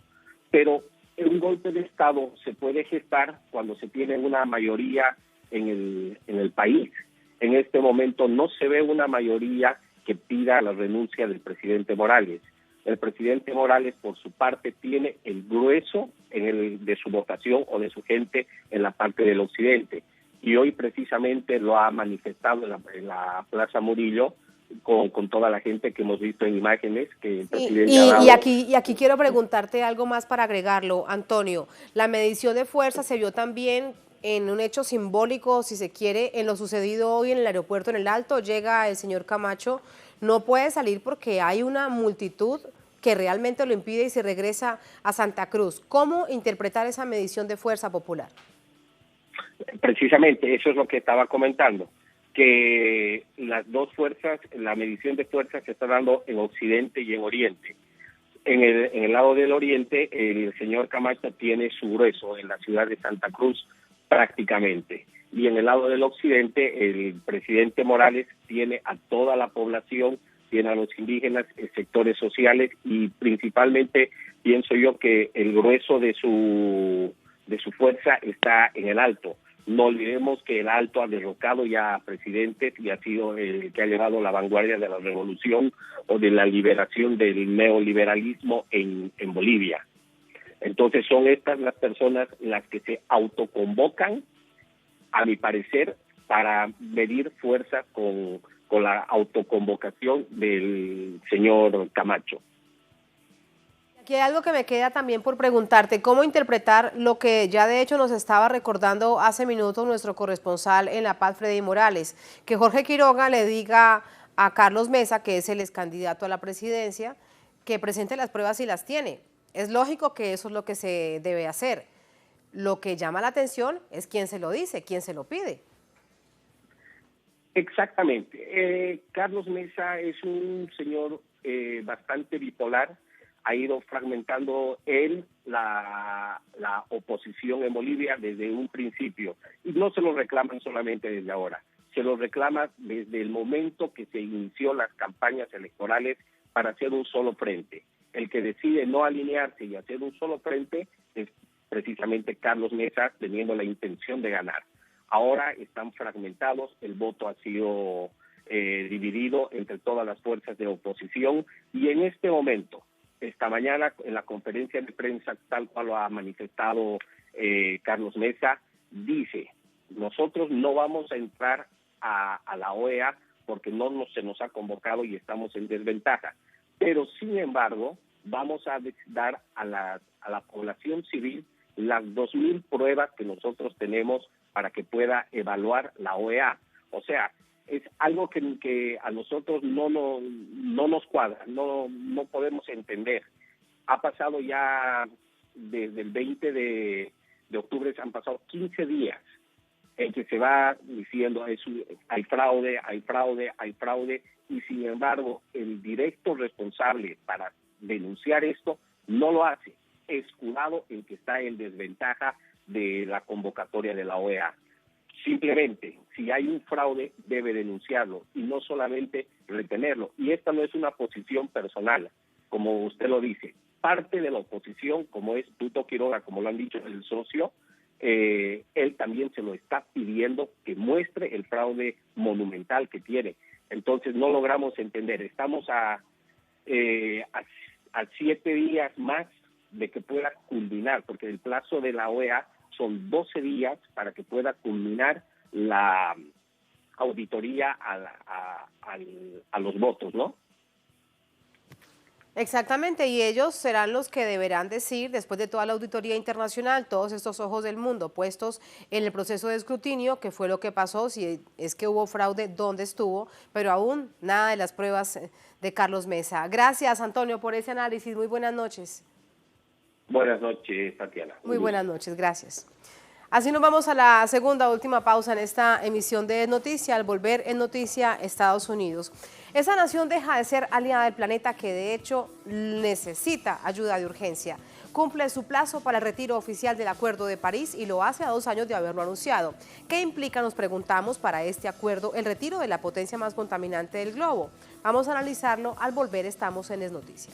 Speaker 14: Pero un golpe de Estado se puede gestar cuando se tiene una mayoría en el país. En este momento no se ve una mayoría que pida la renuncia del presidente Morales. El presidente Morales, por su parte, tiene el grueso de su votación o de su gente en la parte del occidente. Y hoy precisamente lo ha manifestado en la Plaza Murillo con toda la gente que hemos visto en imágenes que el presidente ha dado.
Speaker 1: Y aquí quiero preguntarte algo más para agregarlo, Antonio. La medición de fuerza se vio también en un hecho simbólico, si se quiere, en lo sucedido hoy en el aeropuerto en el Alto. Llega el señor Camacho, no puede salir porque hay una multitud que realmente lo impide y se regresa a Santa Cruz. ¿Cómo interpretar esa medición de fuerza popular?
Speaker 14: Precisamente, eso es lo que estaba comentando, que las dos fuerzas, la medición de fuerzas se está dando en Occidente y en Oriente. En el lado del Oriente, el señor Camacho tiene su grueso en la ciudad de Santa Cruz prácticamente, y en el lado del Occidente, el presidente Morales tiene a toda la población, tiene a los indígenas, sectores sociales, y principalmente pienso yo que el grueso de su fuerza está en el Alto. No olvidemos que el Alto ha derrocado ya a presidentes y ha sido el que ha llevado la vanguardia de la revolución o de la liberación del neoliberalismo en Bolivia. Entonces son estas las personas las que se autoconvocan, a mi parecer, para medir fuerza con la autoconvocación del señor Camacho.
Speaker 1: Aquí hay algo que me queda también por preguntarte, ¿cómo interpretar lo que ya de hecho nos estaba recordando hace minutos nuestro corresponsal en La Paz, Freddy Morales? Que Jorge Quiroga le diga a Carlos Mesa, que es el excandidato a la presidencia, que presente las pruebas si las tiene. Es lógico que eso es lo que se debe hacer. Lo que llama la atención es quién se lo dice, quién se lo pide.
Speaker 14: Exactamente. Carlos Mesa es un señor bastante bipolar. Ha ido fragmentando él la oposición en Bolivia desde un principio. Y no se lo reclaman solamente desde ahora, se lo reclama desde el momento que se inició las campañas electorales para hacer un solo frente. El que decide no alinearse y hacer un solo frente es precisamente Carlos Mesa, teniendo la intención de ganar. Ahora están fragmentados, el voto ha sido dividido entre todas las fuerzas de oposición, y en este momento esta mañana en la conferencia de prensa, tal cual lo ha manifestado Carlos Mesa, dice: nosotros no vamos a entrar a la OEA porque se nos ha convocado y estamos en desventaja. Pero, sin embargo, vamos a dar a la población civil las 2,000 pruebas que nosotros tenemos para que pueda evaluar la OEA. O sea, es algo que a nosotros no nos cuadra, no podemos entender. Ha pasado ya desde el 20 de octubre, se han pasado 15 días en que se va diciendo hay fraude, y sin embargo el directo responsable para denunciar esto no lo hace, escudado en que está en desventaja de la convocatoria de la OEA. Simplemente, si hay un fraude, debe denunciarlo y no solamente retenerlo. Y esta no es una posición personal, como usted lo dice. Parte de la oposición, como es Tuto Quiroga, como lo han dicho el socio, él también se lo está pidiendo que muestre el fraude monumental que tiene. Entonces no logramos entender. Estamos a 7 días más de que pueda culminar, porque el plazo de la OEA son 12 días para que pueda culminar la auditoría a los votos, ¿no?
Speaker 1: Exactamente, y ellos serán los que deberán decir, después de toda la auditoría internacional, todos estos ojos del mundo puestos en el proceso de escrutinio, qué fue lo que pasó, si es que hubo fraude, dónde estuvo, pero aún nada de las pruebas de Carlos Mesa. Gracias, Antonio, por ese análisis. Muy buenas noches.
Speaker 14: Buenas noches, Tatiana.
Speaker 1: Muy buenas noches, gracias. Así nos vamos a la segunda última pausa en esta emisión de Noticia, al volver en Noticia Estados Unidos. Esa nación deja de ser aliada del planeta que de hecho necesita ayuda de urgencia. Cumple su plazo para el retiro oficial del Acuerdo de París y lo hace a 2 años de haberlo anunciado. ¿Qué implica, nos preguntamos, para este acuerdo el retiro de la potencia más contaminante del globo? Vamos a analizarlo al volver, estamos en Es Noticia.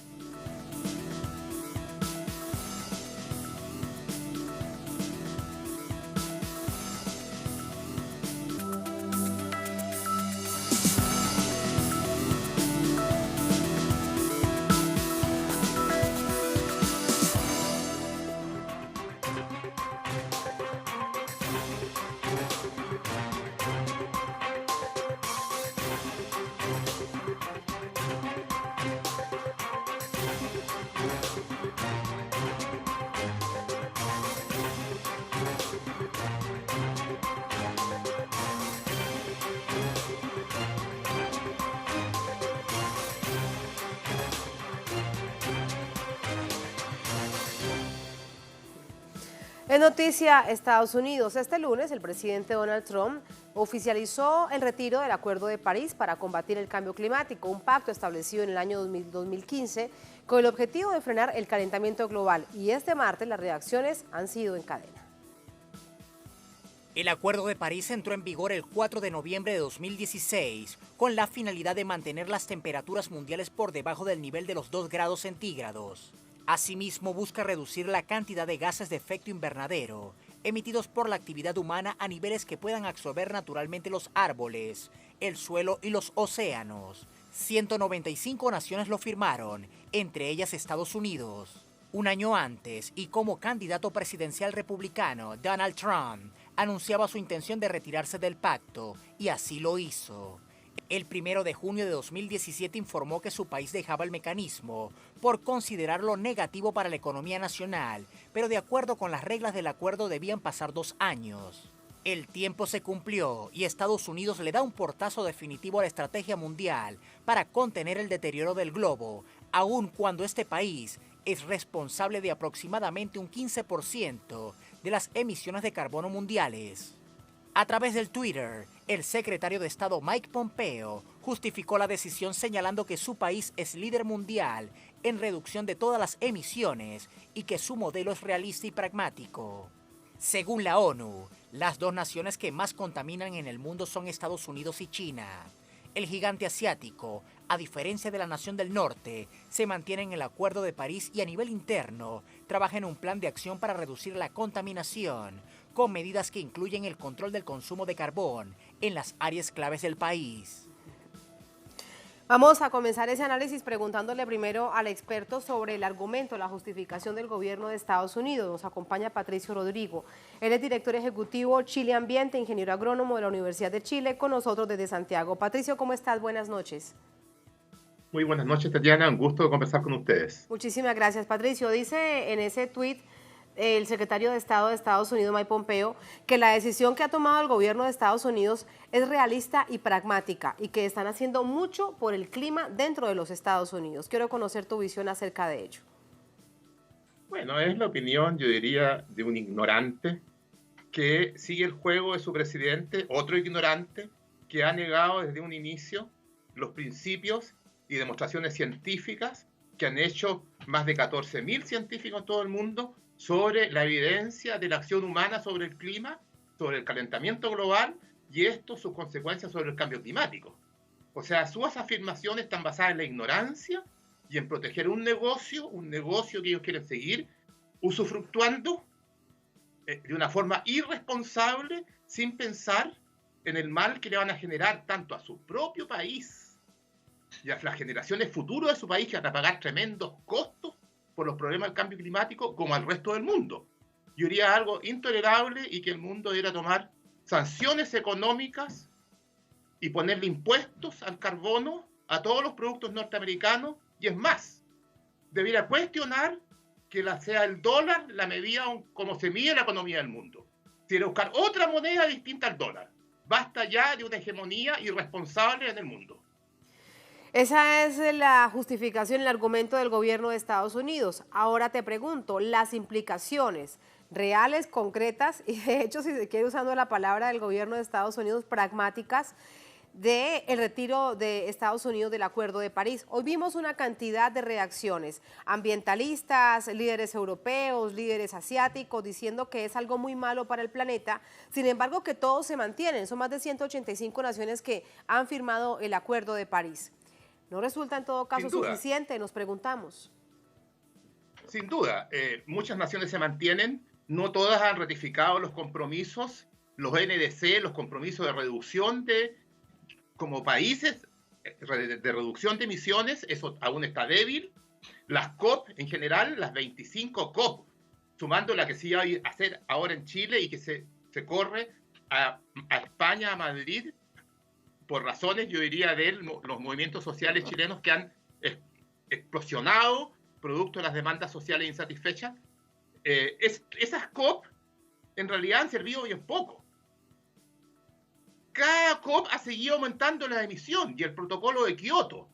Speaker 1: En Noticia Estados Unidos, este lunes el presidente Donald Trump oficializó el retiro del Acuerdo de París para combatir el cambio climático, un pacto establecido en el año 2015 con el objetivo de frenar el calentamiento global, y este martes las reacciones han sido en cadena.
Speaker 2: El Acuerdo de París entró en vigor el 4 de noviembre de 2016 con la finalidad de mantener las temperaturas mundiales por debajo del nivel de los 2 grados centígrados. Asimismo, busca reducir la cantidad de gases de efecto invernadero emitidos por la actividad humana a niveles que puedan absorber naturalmente los árboles, el suelo y los océanos. 195 naciones lo firmaron, entre ellas Estados Unidos. Un año antes, y como candidato presidencial republicano, Donald Trump anunciaba su intención de retirarse del pacto, y así lo hizo. El 1 de junio de 2017 informó que su país dejaba el mecanismo por considerarlo negativo para la economía nacional, pero de acuerdo con las reglas del acuerdo debían pasar 2 años. El tiempo se cumplió y Estados Unidos le da un portazo definitivo a la estrategia mundial para contener el deterioro del globo, aun cuando este país es responsable de aproximadamente un 15% de las emisiones de carbono mundiales. A través del Twitter, el secretario de Estado Mike Pompeo justificó la decisión señalando que su país es líder mundial en reducción de todas las emisiones y que su modelo es realista y pragmático. Según la ONU, las 2 naciones que más contaminan en el mundo son Estados Unidos y China. El gigante asiático, a diferencia de la nación del norte, se mantiene en el Acuerdo de París y a nivel interno trabaja en un plan de acción para reducir la contaminación, con medidas que incluyen el control del consumo de carbón en las áreas claves del país.
Speaker 1: Vamos a comenzar ese análisis preguntándole primero al experto sobre el argumento, la justificación del gobierno de Estados Unidos. Nos acompaña Patricio Rodrigo. Él es director ejecutivo Chile Ambiente, ingeniero agrónomo de la Universidad de Chile, con nosotros desde Santiago. Patricio, ¿cómo estás? Buenas noches.
Speaker 15: Muy buenas noches, Tatiana. Un gusto conversar con ustedes.
Speaker 1: Muchísimas gracias, Patricio. Dice en ese tuit el secretario de Estado de Estados Unidos, Mike Pompeo, que la decisión que ha tomado el gobierno de Estados Unidos es realista y pragmática y que están haciendo mucho por el clima dentro de los Estados Unidos. Quiero conocer tu visión acerca de ello.
Speaker 15: Bueno, es la opinión, yo diría, de un ignorante que sigue el juego de su presidente, otro ignorante que ha negado desde un inicio los principios y demostraciones científicas que han hecho más de 14.000 científicos en todo el mundo sobre la evidencia de la acción humana sobre el clima, sobre el calentamiento global y sus consecuencias sobre el cambio climático. O sea, sus afirmaciones están basadas en la ignorancia y en proteger un negocio que ellos quieren seguir usufructuando de una forma irresponsable, sin pensar en el mal que le van a generar tanto a su propio país y a las generaciones futuras de su país, que van a pagar tremendos costos por los problemas del cambio climático, como al resto del mundo. Yo diría algo intolerable y que el mundo debiera tomar sanciones económicas y ponerle impuestos al carbono a todos los productos norteamericanos, y es más, debiera cuestionar que sea el dólar la medida como se mide la economía del mundo. Debiera buscar otra moneda distinta al dólar. Basta ya de una hegemonía irresponsable en el mundo.
Speaker 1: Esa es la justificación, el argumento del gobierno de Estados Unidos. Ahora te pregunto, las implicaciones reales, concretas, y de hecho, si se quiere usando la palabra del gobierno de Estados Unidos, pragmáticas, del retiro de Estados Unidos del Acuerdo de París. Hoy vimos una cantidad de reacciones, ambientalistas, líderes europeos, líderes asiáticos, diciendo que es algo muy malo para el planeta. Sin embargo, que todos se mantienen. Son más de 185 naciones que han firmado el Acuerdo de París. ¿No resulta en todo caso suficiente? Nos preguntamos.
Speaker 15: Sin duda, muchas naciones se mantienen, no todas han ratificado los compromisos, los NDC, los compromisos de reducción como países, de reducción de emisiones, eso aún está débil. Las COP en general, las 25 COP, sumando la que se iba a hacer ahora en Chile y que se corre a España, a Madrid, por razones, yo diría, de los movimientos sociales chilenos que han explosionado producto de las demandas sociales insatisfechas. Esas COP en realidad han servido bien poco. Cada COP ha seguido aumentando la emisión, y el protocolo de Kioto,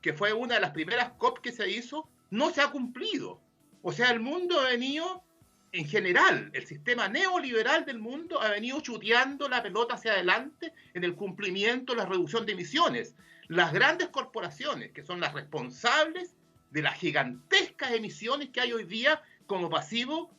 Speaker 15: que fue una de las primeras COP que se hizo, no se ha cumplido. O sea, el mundo ha venido, en general, el sistema neoliberal del mundo ha venido chuteando la pelota hacia adelante en el cumplimiento, la reducción de emisiones. Las grandes corporaciones, que son las responsables de las gigantescas emisiones que hay hoy día como pasivo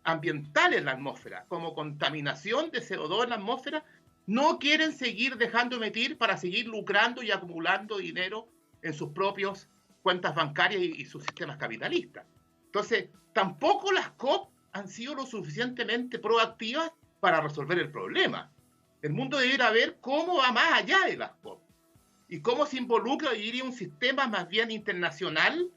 Speaker 15: ambiental en la atmósfera, como contaminación de CO2 en la atmósfera, no quieren seguir dejando emitir para seguir lucrando y acumulando dinero en sus propias cuentas bancarias y sus sistemas capitalistas. Entonces, tampoco las COP han sido lo suficientemente proactivas para resolver el problema. El mundo debería ver cómo va más allá de las COP y cómo se involucra, diría, un sistema más bien internacional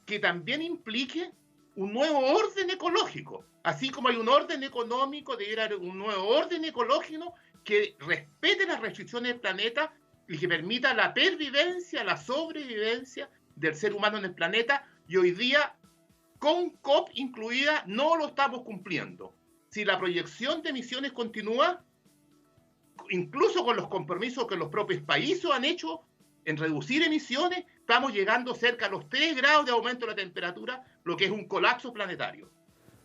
Speaker 15: que también implique un nuevo orden ecológico. Así como hay un orden económico, debería haber un nuevo orden ecológico que respete las restricciones del planeta y que permita la pervivencia, la sobrevivencia del ser humano en el planeta, y hoy día, con COP incluida, no lo estamos cumpliendo. Si la proyección de emisiones continúa, incluso con los compromisos que los propios países han hecho en reducir emisiones, estamos llegando cerca a los 3 grados de aumento de la temperatura, lo que es un colapso planetario.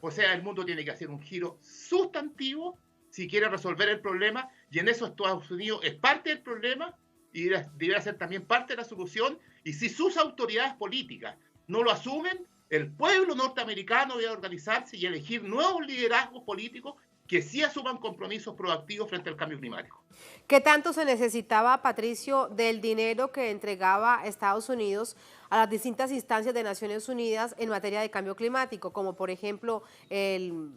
Speaker 15: O sea, el mundo tiene que hacer un giro sustantivo si quiere resolver el problema, y en eso Estados Unidos es parte del problema y debería ser también parte de la solución. Y si sus autoridades políticas no lo asumen, el pueblo norteamericano debe organizarse y elegir nuevos liderazgos políticos que sí asuman compromisos proactivos frente al cambio climático.
Speaker 1: ¿Qué tanto se necesitaba, Patricio, del dinero que entregaba Estados Unidos a las distintas instancias de Naciones Unidas en materia de cambio climático, como por ejemplo el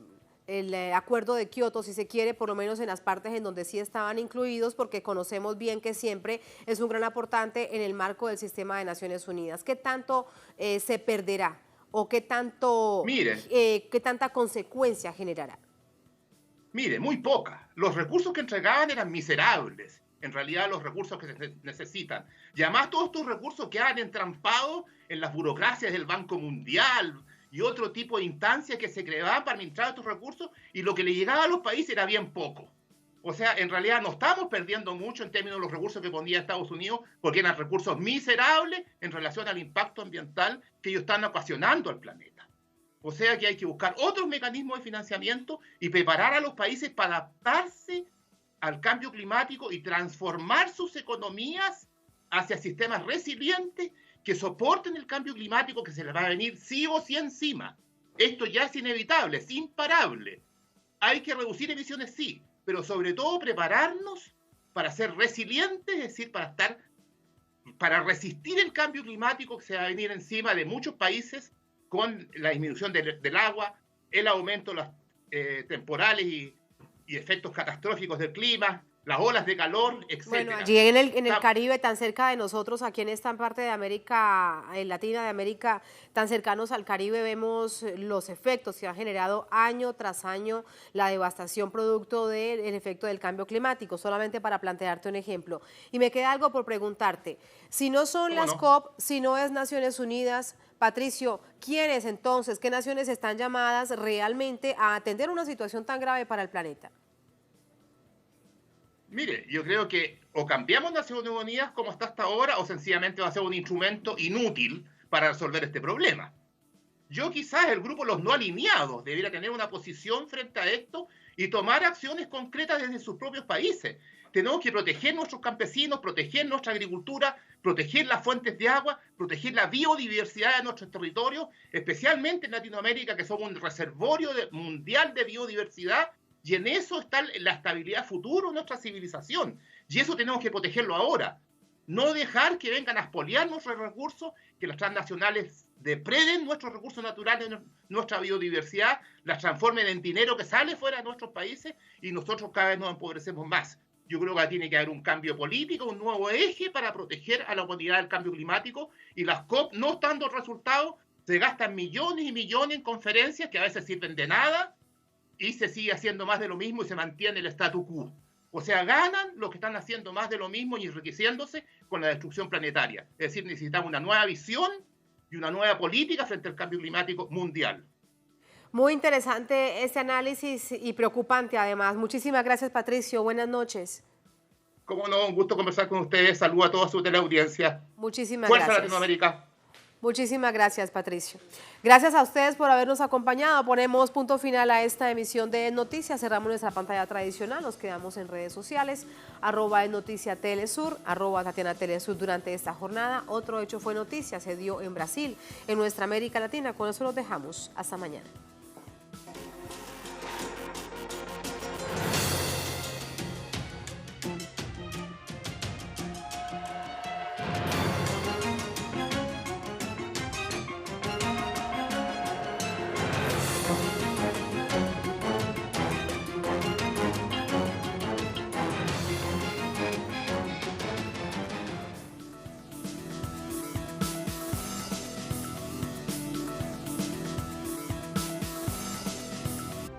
Speaker 1: acuerdo de Kioto, si se quiere, por lo menos en las partes en donde sí estaban incluidos, porque conocemos bien que siempre es un gran aportante en el marco del sistema de Naciones Unidas. ¿Qué tanto se perderá o qué tanta consecuencia generará?
Speaker 15: Mire, muy poca. Los recursos que entregaban eran miserables, en realidad los recursos que se necesitan. Y además todos estos recursos quedan entrampados en las burocracias del Banco Mundial y otro tipo de instancias que se creaban para administrar estos recursos, y lo que le llegaba a los países era bien poco. O sea, en realidad no estamos perdiendo mucho en términos de los recursos que ponía Estados Unidos, porque eran recursos miserables en relación al impacto ambiental que ellos están ocasionando al planeta. O sea que hay que buscar otros mecanismos de financiamiento y preparar a los países para adaptarse al cambio climático y transformar sus economías hacia sistemas resilientes que soporten el cambio climático que se les va a venir sí o sí encima. Esto ya es inevitable, es imparable. Hay que reducir emisiones, sí, pero sobre todo prepararnos para ser resilientes, es decir, para resistir el cambio climático que se va a venir encima de muchos países, con la disminución del agua, el aumento de las temporales y efectos catastróficos del clima, las olas de calor, etc.
Speaker 1: Bueno, allí en el Caribe, tan cerca de nosotros, aquí en esta parte de América Latina, de América, tan cercanos al Caribe, vemos los efectos que ha generado año tras año la devastación producto del efecto del cambio climático, solamente para plantearte un ejemplo. Y me queda algo por preguntarte. Si no son las COP, si no es Naciones Unidas, Patricio, ¿quiénes entonces, qué naciones están llamadas realmente a atender una situación tan grave para el planeta?
Speaker 15: Mire, yo creo que o cambiamos Naciones Unidas como está hasta ahora, o sencillamente va a ser un instrumento inútil para resolver este problema. Yo quizás el grupo Los No Alineados debiera tener una posición frente a esto y tomar acciones concretas desde sus propios países. Tenemos que proteger nuestros campesinos, proteger nuestra agricultura, proteger las fuentes de agua, proteger la biodiversidad de nuestros territorios, especialmente en Latinoamérica, que somos un reservorio mundial de biodiversidad, y en eso está la estabilidad futura de nuestra civilización. Y eso tenemos que protegerlo ahora. No dejar que vengan a expoliar nuestros recursos, que las transnacionales depreden nuestros recursos naturales, nuestra biodiversidad, las transformen en dinero que sale fuera de nuestros países y nosotros cada vez nos empobrecemos más. Yo creo que tiene que haber un cambio político, un nuevo eje para proteger a la humanidad del cambio climático, y las COP no están dando resultados, se gastan millones y millones en conferencias que a veces sirven de nada y se sigue haciendo más de lo mismo y se mantiene el statu quo. O sea, ganan los que están haciendo más de lo mismo y enriqueciéndose con la destrucción planetaria. Es decir, necesitamos una nueva visión y una nueva política frente al cambio climático mundial.
Speaker 1: Muy interesante este análisis y preocupante además. Muchísimas gracias, Patricio. Buenas noches.
Speaker 15: Como no, un gusto conversar con ustedes. Saludos a toda su teleaudiencia.
Speaker 1: Muchísimas
Speaker 15: gracias.
Speaker 1: Fuerza
Speaker 15: Latinoamérica.
Speaker 1: Muchísimas gracias, Patricio. Gracias a ustedes por habernos acompañado. Ponemos punto final a esta emisión de Noticias. Cerramos nuestra pantalla tradicional. Nos quedamos en redes sociales. @NoticiaTelesur, @TatianaTelesur durante esta jornada. Otro hecho fue noticia, se dio en Brasil, en nuestra América Latina. Con eso los dejamos. Hasta mañana.